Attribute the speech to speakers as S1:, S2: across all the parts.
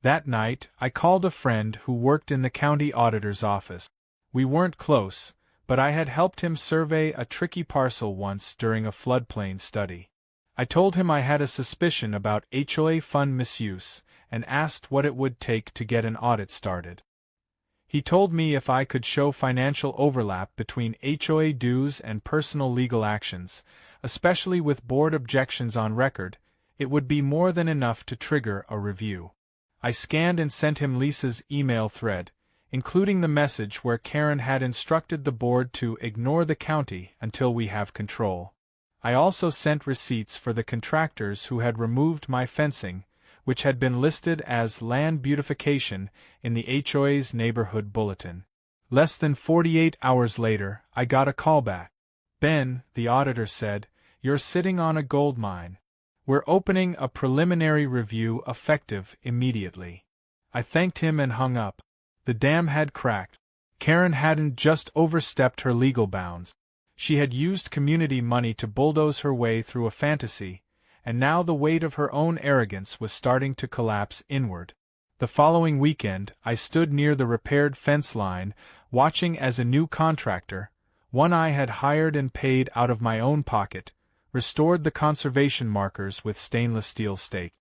S1: That night, I called a friend who worked in the county auditor's office. We weren't close, but I had helped him survey a tricky parcel once during a floodplain study. I told him I had a suspicion about HOA fund misuse and asked what it would take to get an audit started. He told me if I could show financial overlap between HOA dues and personal legal actions, especially with board objections on record, it would be more than enough to trigger a review. I scanned and sent him Lisa's email thread, including the message where Karen had instructed the board to ignore the county until we have control. I also sent receipts for the contractors who had removed my fencing, which had been listed as land beautification in the HOA's neighborhood bulletin. Less than 48 hours later, I got a call back. "Ben," the auditor said, "you're sitting on a gold mine. We're opening a preliminary review effective immediately." I thanked him and hung up. The dam had cracked. Karen hadn't just overstepped her legal bounds. She had used community money to bulldoze her way through a fantasy, and now the weight of her own arrogance was starting to collapse inward. The following weekend, I stood near the repaired fence line, watching as a new contractor, one I had hired and paid out of my own pocket, restored the conservation markers with stainless steel stake.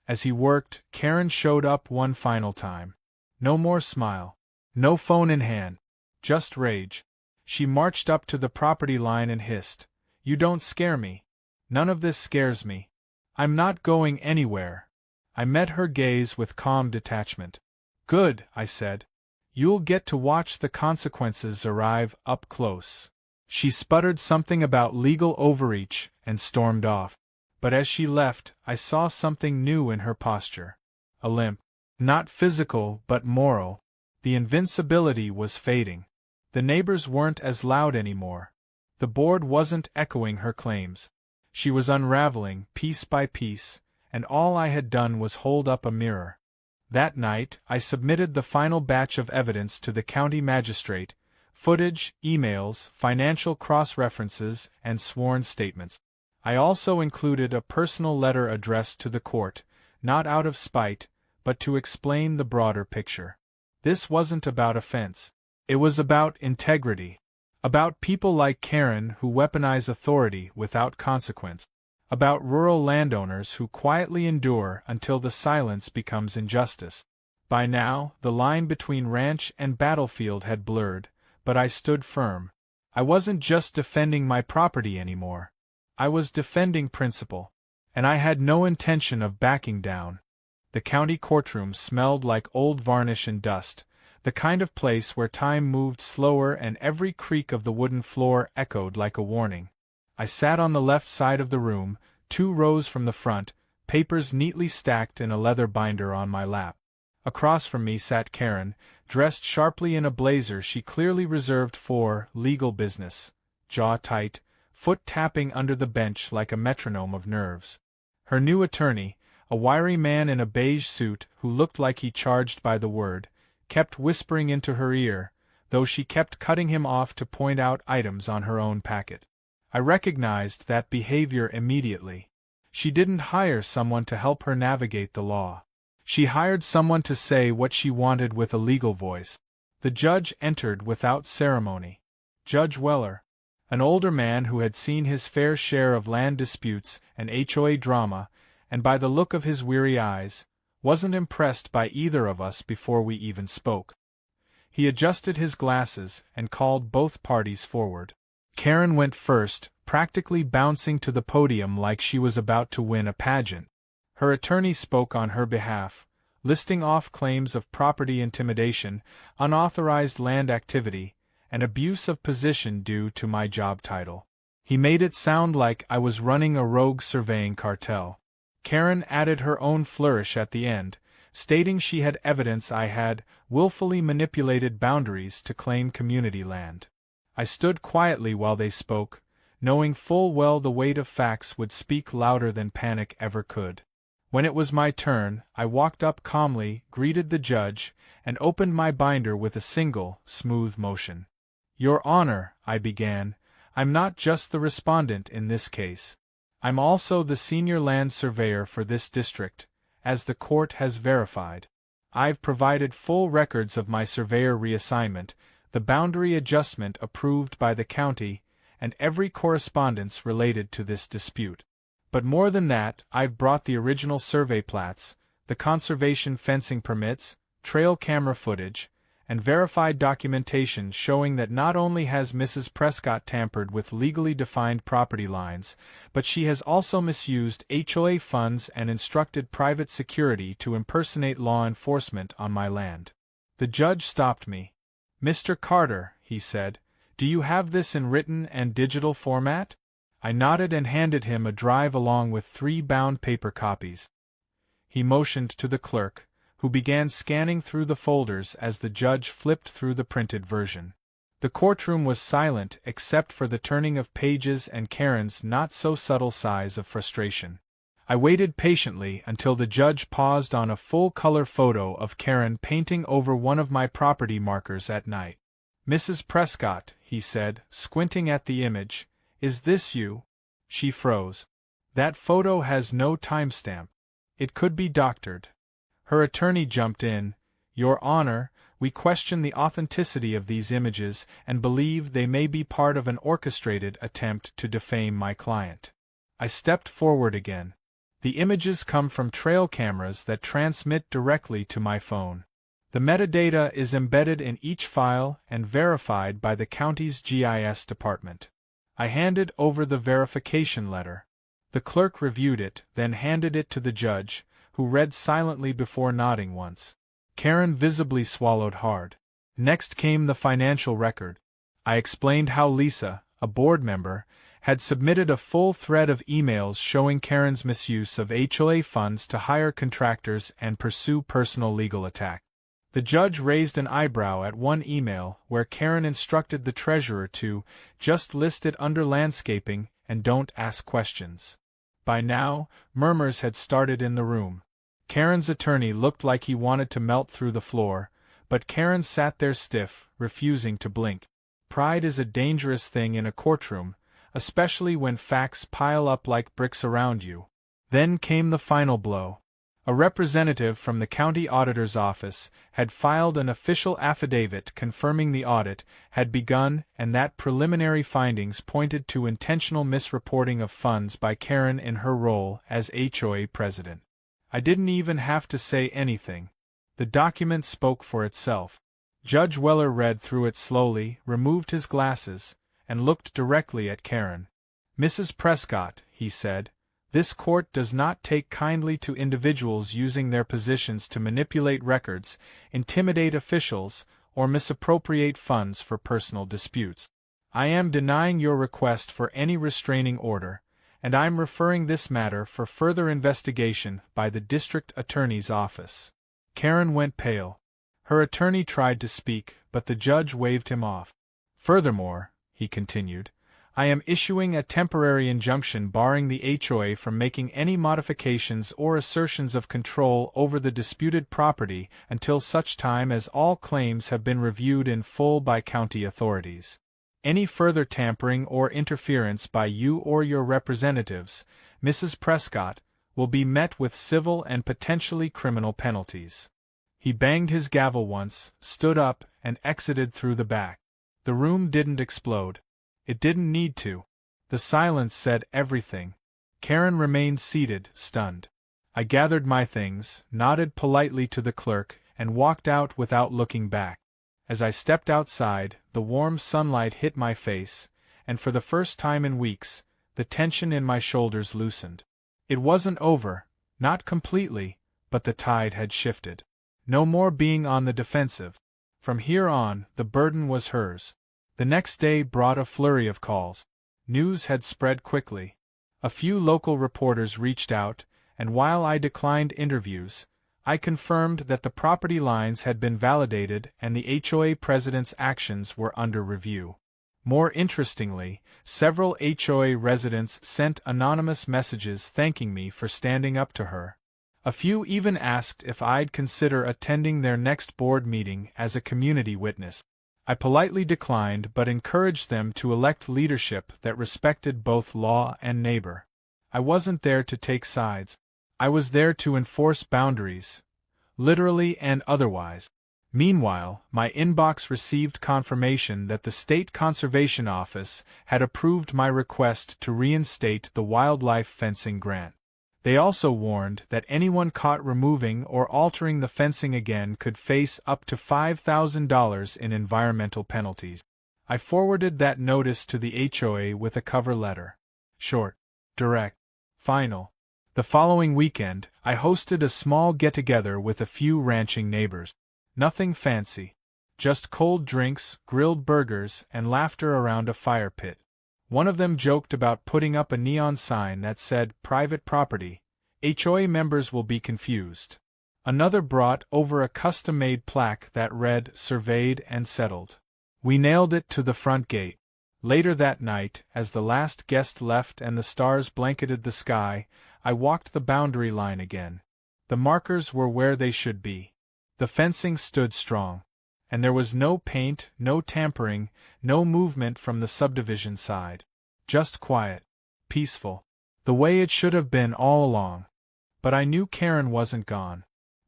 S1: As he worked, Karen showed up one final time. No more smile. No phone in hand. Just rage. She marched up to the property line and hissed, "You don't scare me. None of this scares me. I'm not going anywhere." I met her gaze with calm detachment. "Good," I said. "You'll get to watch the consequences arrive up close." She sputtered something about legal overreach and stormed off. But as she left, I saw something new in her posture. A limp. Not physical, but moral. The invincibility was fading. The neighbors weren't as loud anymore. The board wasn't echoing her claims. She was unraveling, piece by piece, and all I had done was hold up a mirror. That night, I submitted the final batch of evidence to the county magistrate: footage, emails, financial cross-references, and sworn statements. I also included a personal letter addressed to the court, not out of spite, but to explain the broader picture. This wasn't about offense. It was about integrity. About people like Karen who weaponize authority without consequence. About rural landowners who quietly endure until the silence becomes injustice. By now, the line between ranch and battlefield had blurred, but I stood firm. I wasn't just defending my property anymore. I was defending principle. And I had no intention of backing down. The county courtroom smelled like old varnish and dust, the kind of place where time moved slower and every creak of the wooden floor echoed like a warning. I sat on the left side of the room, 2 rows from the front, papers neatly stacked in a leather binder on my lap. Across from me sat Karen, dressed sharply in a blazer she clearly reserved for legal business, jaw tight, foot tapping under the bench like a metronome of nerves. Her new attorney, a wiry man in a beige suit who looked like he charged by the word, kept whispering into her ear, though she kept cutting him off to point out items on her own packet. I recognized that behavior immediately. She didn't hire someone to help her navigate the law. She hired someone to say what she wanted with a legal voice. The judge entered without ceremony. Judge Weller, an older man who had seen his fair share of land disputes and HOA drama, and by the look of his weary eyes, wasn't impressed by either of us before we even spoke. He adjusted his glasses and called both parties forward. Karen went first, practically bouncing to the podium like she was about to win a pageant. Her attorney spoke on her behalf, listing off claims of property intimidation, unauthorized land activity, and abuse of position due to my job title. He made it sound like I was running a rogue surveying cartel. Karen added her own flourish at the end, stating she had evidence I had willfully manipulated boundaries to claim community land. I stood quietly while they spoke, knowing full well the weight of facts would speak louder than panic ever could. When it was my turn, I walked up calmly, greeted the judge, and opened my binder with a single, smooth motion. "Your Honor," I began, "I'm not just the respondent in this case. I'm also the senior land surveyor for this district, as the court has verified. I've provided full records of my surveyor reassignment, the boundary adjustment approved by the county, and every correspondence related to this dispute. But more than that, I've brought the original survey plats, the conservation fencing permits, trail camera footage, and verified documentation showing that not only has Mrs. Prescott tampered with legally defined property lines, but she has also misused HOA funds and instructed private security to impersonate law enforcement on my land. The judge stopped me. "Mr. Carter," he said, "do you have this in written and digital format?" I nodded and handed him a drive along with 3 bound paper copies. He motioned to the clerk, who began scanning through the folders as the judge flipped through the printed version. The courtroom was silent except for the turning of pages and Karen's not-so-subtle sighs of frustration. I waited patiently until the judge paused on a full-color photo of Karen painting over one of my property markers at night. "Mrs. Prescott," he said, squinting at the image, "is this you?" She froze. "That photo has no timestamp. It could be doctored." Her attorney jumped in. "Your Honor, we question the authenticity of these images and believe they may be part of an orchestrated attempt to defame my client." I stepped forward again. "The images come from trail cameras that transmit directly to my phone. The metadata is embedded in each file and verified by the county's GIS department." I handed over the verification letter. The clerk reviewed it, then handed it to the judge, who read silently before nodding once. Karen visibly swallowed hard. Next came the financial record. I explained how Lisa, a board member, had submitted a full thread of emails showing Karen's misuse of HOA funds to hire contractors and pursue personal legal attack. The judge raised an eyebrow at one email where Karen instructed the treasurer to just list it under landscaping and don't ask questions. By now, murmurs had started in the room. Karen's attorney looked like he wanted to melt through the floor, but Karen sat there stiff, refusing to blink. Pride is a dangerous thing in a courtroom, especially when facts pile up like bricks around you. Then came the final blow. A representative from the county auditor's office had filed an official affidavit confirming the audit had begun and that preliminary findings pointed to intentional misreporting of funds by Karen in her role as HOA president. I didn't even have to say anything. The document spoke for itself. Judge Weller read through it slowly, removed his glasses, and looked directly at Karen. "Mrs. Prescott," he said, "this court does not take kindly to individuals using their positions to manipulate records, intimidate officials, or misappropriate funds for personal disputes. I am denying your request for any restraining order, and I'm referring this matter for further investigation by the district attorney's office." Karen went pale. Her attorney tried to speak, but the judge waved him off. "Furthermore," he continued, "I am issuing a temporary injunction barring the HOA from making any modifications or assertions of control over the disputed property until such time as all claims have been reviewed in full by county authorities. Any further tampering or interference by you or your representatives, Mrs. Prescott, will be met with civil and potentially criminal penalties." He banged his gavel once, stood up, and exited through the back. The room didn't explode. It didn't need to. The silence said everything. Karen remained seated, stunned. I gathered my things, nodded politely to the clerk, and walked out without looking back. As I stepped outside, the warm sunlight hit my face, and for the first time in weeks, the tension in my shoulders loosened. It wasn't over, not completely, but the tide had shifted. No more being on the defensive. From here on, the burden was hers. The next day brought a flurry of calls. News had spread quickly. A few local reporters reached out, and while I declined interviews, I confirmed that the property lines had been validated and the HOA president's actions were under review. More interestingly, several HOA residents sent anonymous messages thanking me for standing up to her. A few even asked if I'd consider attending their next board meeting as a community witness. I politely declined but encouraged them to elect leadership that respected both law and neighbor. I wasn't there to take sides. I was there to enforce boundaries, literally and otherwise. Meanwhile, my inbox received confirmation that the State Conservation Office had approved my request to reinstate the wildlife fencing grant. They also warned that anyone caught removing or altering the fencing again could face up to $5,000 in environmental penalties. I forwarded that notice to the HOA with a cover letter. Short, direct, final. The following weekend, I hosted a small get-together with a few ranching neighbors. Nothing fancy. Just cold drinks, grilled burgers, and laughter around a fire pit. One of them joked about putting up a neon sign that said, "Private property. HOA members will be confused." Another brought over a custom-made plaque that read, "Surveyed and settled." We nailed it to the front gate. Later that night, as the last guest left and the stars blanketed the sky, I walked the boundary line again. The markers were where they should be. The fencing stood strong. And there was no paint, no tampering, no movement from the subdivision side. Just quiet. Peaceful. The way it should have been all along. But I knew Karen wasn't gone.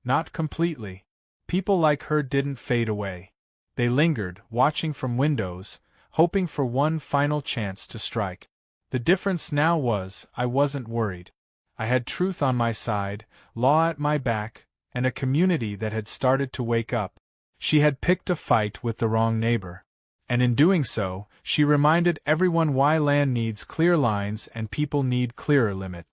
S1: Not completely. People like her didn't fade away. They lingered, watching from windows, hoping for one final chance to strike. The difference now was, I wasn't worried. I had truth on my side, law at my back, and a community that had started to wake up. She had picked a fight with the wrong neighbor. And in doing so, she reminded everyone why land needs clear lines and people need clearer limits.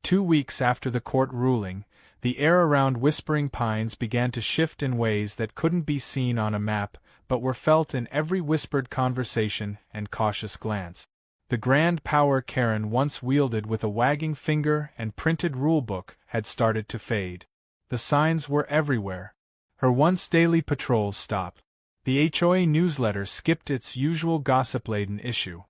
S1: 2 weeks after the court ruling, the air around Whispering Pines began to shift in ways that couldn't be seen on a map, but were felt in every whispered conversation and cautious glance. The grand power Karen once wielded with a wagging finger and printed rulebook had started to fade. The signs were everywhere. Her once daily patrols stopped. The HOA newsletter skipped its usual gossip-laden issue.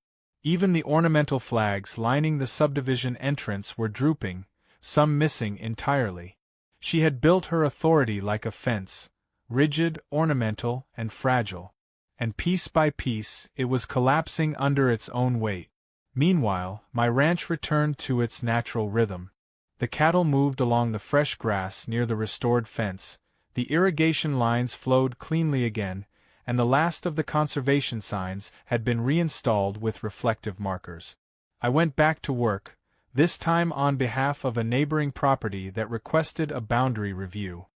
S1: Even the ornamental flags lining the subdivision entrance were drooping, some missing entirely. She had built her authority like a fence, rigid, ornamental, and fragile. And piece by piece, it was collapsing under its own weight. Meanwhile, my ranch returned to its natural rhythm. The cattle moved along the fresh grass near the restored fence, the irrigation lines flowed cleanly again, and the last of the conservation signs had been reinstalled with reflective markers. I went back to work, this time on behalf of a neighboring property that requested a boundary review.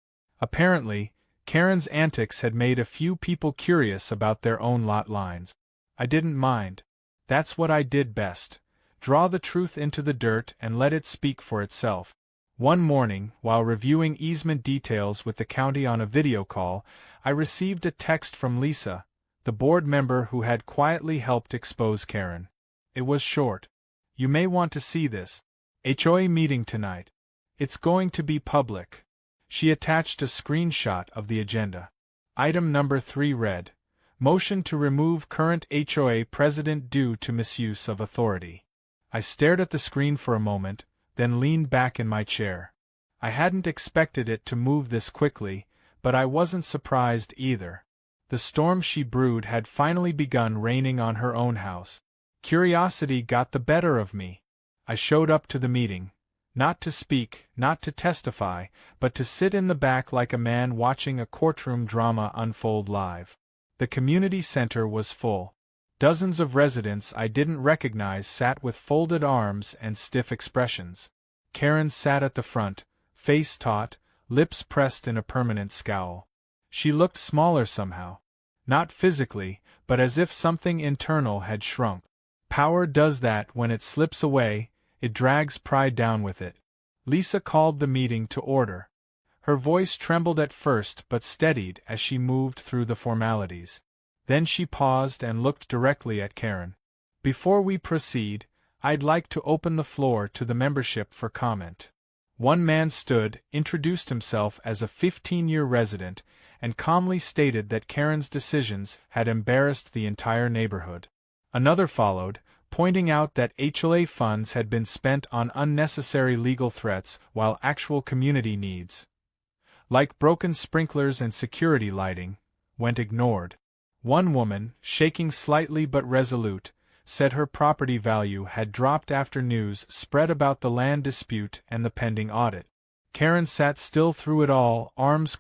S1: Apparently, Karen's antics had made a few people curious about their own lot lines. I didn't mind. That's what I did best. Draw the truth into the dirt and let it speak for itself. One morning, while reviewing easement details with the county on a video call, I received a text from Lisa, the board member who had quietly helped expose Karen. It was short. "You may want to see this. HOA meeting tonight. It's going to be public." She attached a screenshot of the agenda. Item number 3 read, "Motion to remove current HOA president due to misuse of authority." I stared at the screen for a moment, then leaned back in my chair. I hadn't expected it to move this quickly, but I wasn't surprised either. The storm she brewed had finally begun raining on her own house. Curiosity got the better of me. I showed up to the meeting, not to speak, not to testify, but to sit in the back like a man watching a courtroom drama unfold live. The community center was full. Dozens of residents I didn't recognize sat with folded arms and stiff expressions. Karen sat at the front, face taut, lips pressed in a permanent scowl. She looked smaller somehow. Not physically, but as if something internal had shrunk. Power does that when it slips away, it drags pride down with it. Lisa called the meeting to order. Her voice trembled at first but steadied as she moved through the formalities. Then she paused and looked directly at Karen. "Before we proceed, I'd like to open the floor to the membership for comment." One man stood, introduced himself as a 15-year resident, and calmly stated that Karen's decisions had embarrassed the entire neighborhood. Another followed, pointing out that HOA funds had been spent on unnecessary legal threats while actual community needs, like broken sprinklers and security lighting, went ignored. One woman, shaking slightly but resolute, said her property value had dropped after news spread about the land dispute and the pending audit. Karen sat still through it all, arms